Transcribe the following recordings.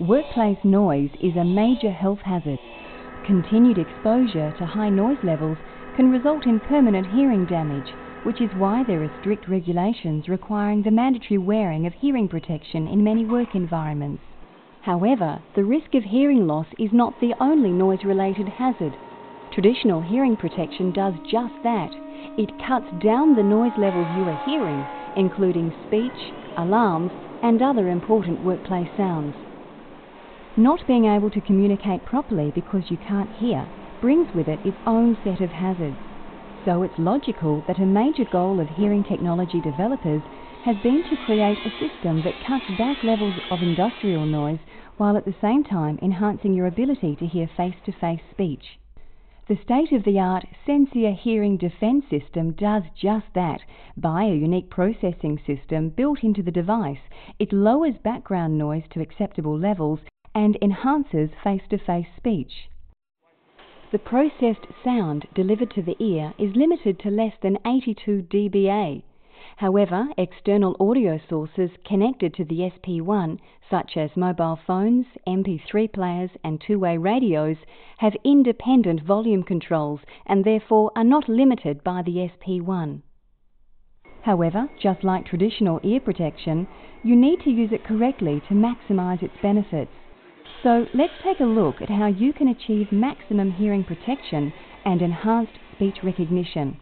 Workplace noise is a major health hazard. Continued exposure to high noise levels can result in permanent hearing damage, which is why there are strict regulations requiring the mandatory wearing of hearing protection in many work environments. However, the risk of hearing loss is not the only noise-related hazard. Traditional hearing protection does just that. It cuts down the noise levels you are hearing, including speech, alarms, and other important workplace sounds. Not being able to communicate properly because you can't hear brings with it its own set of hazards. So it's logical that a major goal of hearing technology developers has been to create a system that cuts back levels of industrial noise while at the same time enhancing your ability to hear face-to-face speech. The state-of-the-art Sensear hearing defense system does just that. By a unique processing system built into the device, it lowers background noise to acceptable levels and enhances face-to-face speech. The processed sound delivered to the ear is limited to less than 82 dBA. However, external audio sources connected to the SP1, such as mobile phones, MP3 players and two-way radios, have independent volume controls and therefore are not limited by the SP1. However, just like traditional ear protection, you need to use it correctly to maximize its benefits. So let's take a look at how you can achieve maximum hearing protection and enhanced speech recognition.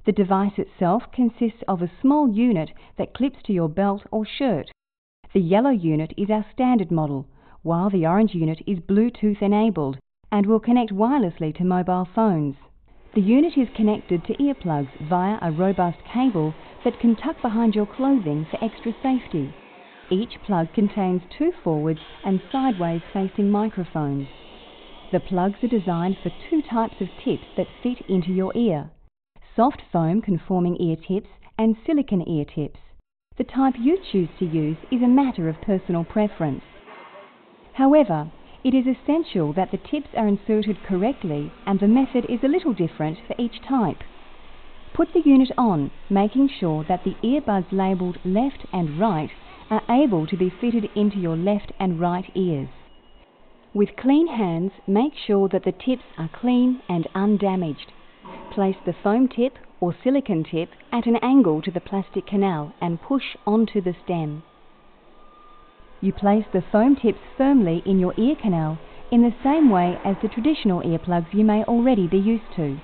The device itself consists of a small unit that clips to your belt or shirt. The yellow unit is our standard model, while the orange unit is Bluetooth enabled and will connect wirelessly to mobile phones. The unit is connected to earplugs via a robust cable that can tuck behind your clothing for extra safety. Each plug contains two forwards and sideways facing microphones. The plugs are designed for two types of tips that fit into your ear: soft foam conforming ear tips and silicone ear tips. The type you choose to use is a matter of personal preference. However, it is essential that the tips are inserted correctly, and the method is a little different for each type. Put the unit on, making sure that the earbuds labelled left and right are able to be fitted into your left and right ears. With clean hands, make sure that the tips are clean and undamaged. Place the foam tip or silicone tip at an angle to the plastic canal and push onto the stem. You place the foam tips firmly in your ear canal in the same way as the traditional earplugs you may already be used to.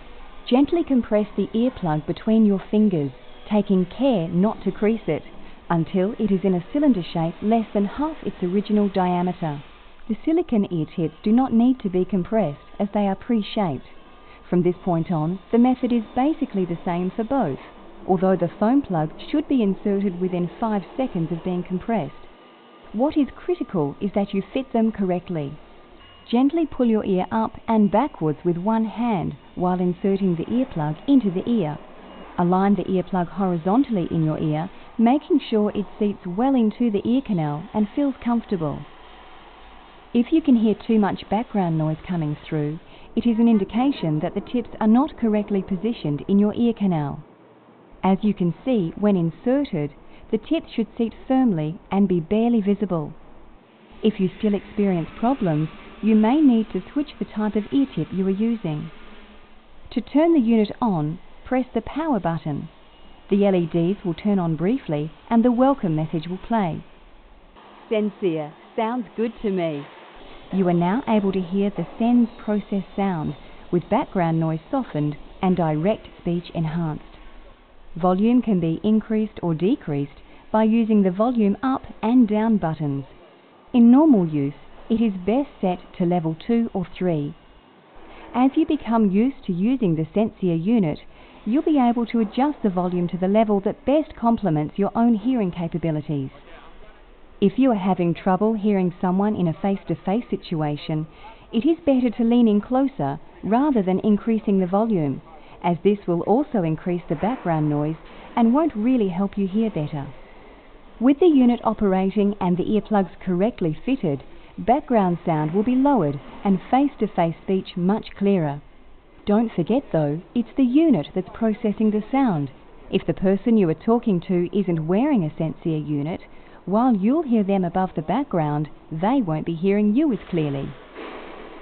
Gently compress the earplug between your fingers, taking care not to crease it, until it is in a cylinder shape less than half its original diameter. The silicone ear tips do not need to be compressed as they are pre-shaped. From this point on, the method is basically the same for both, although the foam plug should be inserted within 5 seconds of being compressed. What is critical is that you fit them correctly. Gently pull your ear up and backwards with one hand while inserting the earplug into the ear. Align the earplug horizontally in your ear, making sure it seats well into the ear canal and feels comfortable. If you can hear too much background noise coming through, it is an indication that the tips are not correctly positioned in your ear canal. As you can see, when inserted, the tips should seat firmly and be barely visible. If you still experience problems, you may need to switch the type of ear tip you are using. To turn the unit on, press the power button. The LEDs will turn on briefly and the welcome message will play. Sensear, sounds good to me. You are now able to hear the Sens process sound, with background noise softened and direct speech enhanced. Volume can be increased or decreased by using the volume up and down buttons. In normal use, it is best set to level 2 or 3. As you become used to using the Sensear unit, you'll be able to adjust the volume to the level that best complements your own hearing capabilities. If you are having trouble hearing someone in a face-to-face situation, it is better to lean in closer rather than increasing the volume, as this will also increase the background noise and won't really help you hear better. With the unit operating and the earplugs correctly fitted, background sound will be lowered and face-to-face speech much clearer. Don't forget though, it's the unit that's processing the sound. If the person you are talking to isn't wearing a Sensear unit, while you'll hear them above the background, they won't be hearing you as clearly.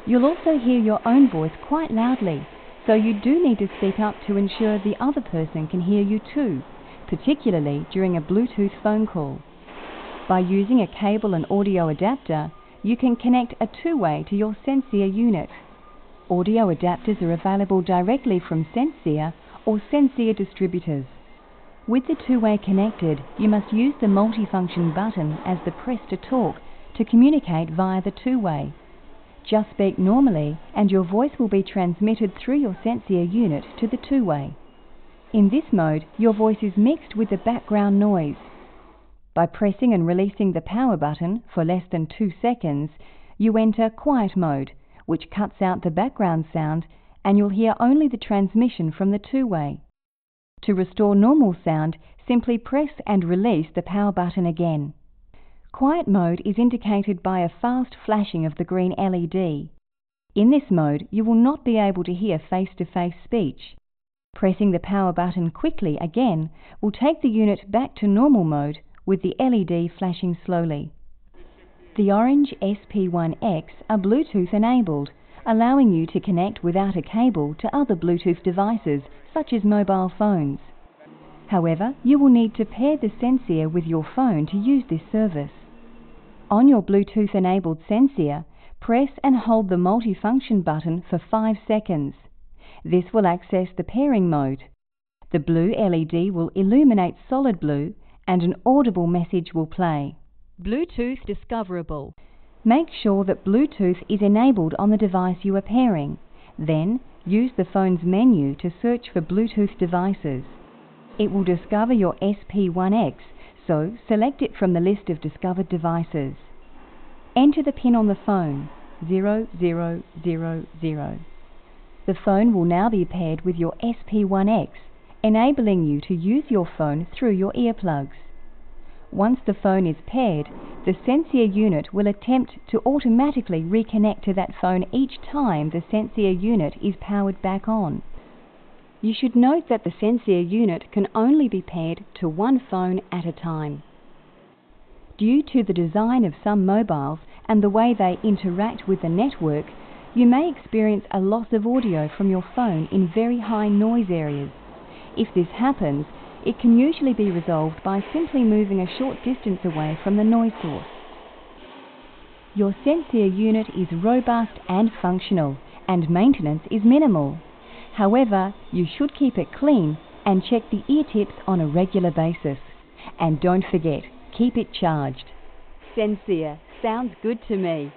You'll also hear your own voice quite loudly, so you do need to speak up to ensure the other person can hear you too, particularly during a Bluetooth phone call. By using a cable and audio adapter, you can connect a two-way to your Sensear unit. Audio adapters are available directly from Sensear or Sensear distributors. With the two-way connected, you must use the multifunction button as the press to talk to communicate via the two-way. Just speak normally and your voice will be transmitted through your Sensear unit to the two-way. In this mode, your voice is mixed with the background noise. By pressing and releasing the power button for less than 2 seconds, you enter quiet mode, which cuts out the background sound, and you'll hear only the transmission from the two-way. To restore normal sound, simply press and release the power button again. Quiet mode is indicated by a fast flashing of the green LED. In this mode, you will not be able to hear face-to-face speech. Pressing the power button quickly again will take the unit back to normal mode with the LED flashing slowly. The orange SP1x are Bluetooth enabled, allowing you to connect without a cable to other Bluetooth devices such as mobile phones. However, you will need to pair the Sensear with your phone to use this service. On your Bluetooth enabled Sensear, press and hold the multifunction button for 5 seconds. This will access the pairing mode. The blue LED will illuminate solid blue and an audible message will play. Bluetooth discoverable. Make sure that Bluetooth is enabled on the device you are pairing. Then, use the phone's menu to search for Bluetooth devices. It will discover your SP1x, so select it from the list of discovered devices. Enter the pin on the phone, 0000. The phone will now be paired with your SP1x, enabling you to use your phone through your earplugs. Once the phone is paired, the Sensear unit will attempt to automatically reconnect to that phone each time the Sensear unit is powered back on. You should note that the Sensear unit can only be paired to one phone at a time. Due to the design of some mobiles and the way they interact with the network, you may experience a loss of audio from your phone in very high noise areas. If this happens, it can usually be resolved by simply moving a short distance away from the noise source. Your Sensear unit is robust and functional, and maintenance is minimal. However, you should keep it clean and check the ear tips on a regular basis. And don't forget, keep it charged. Sensear sounds good to me.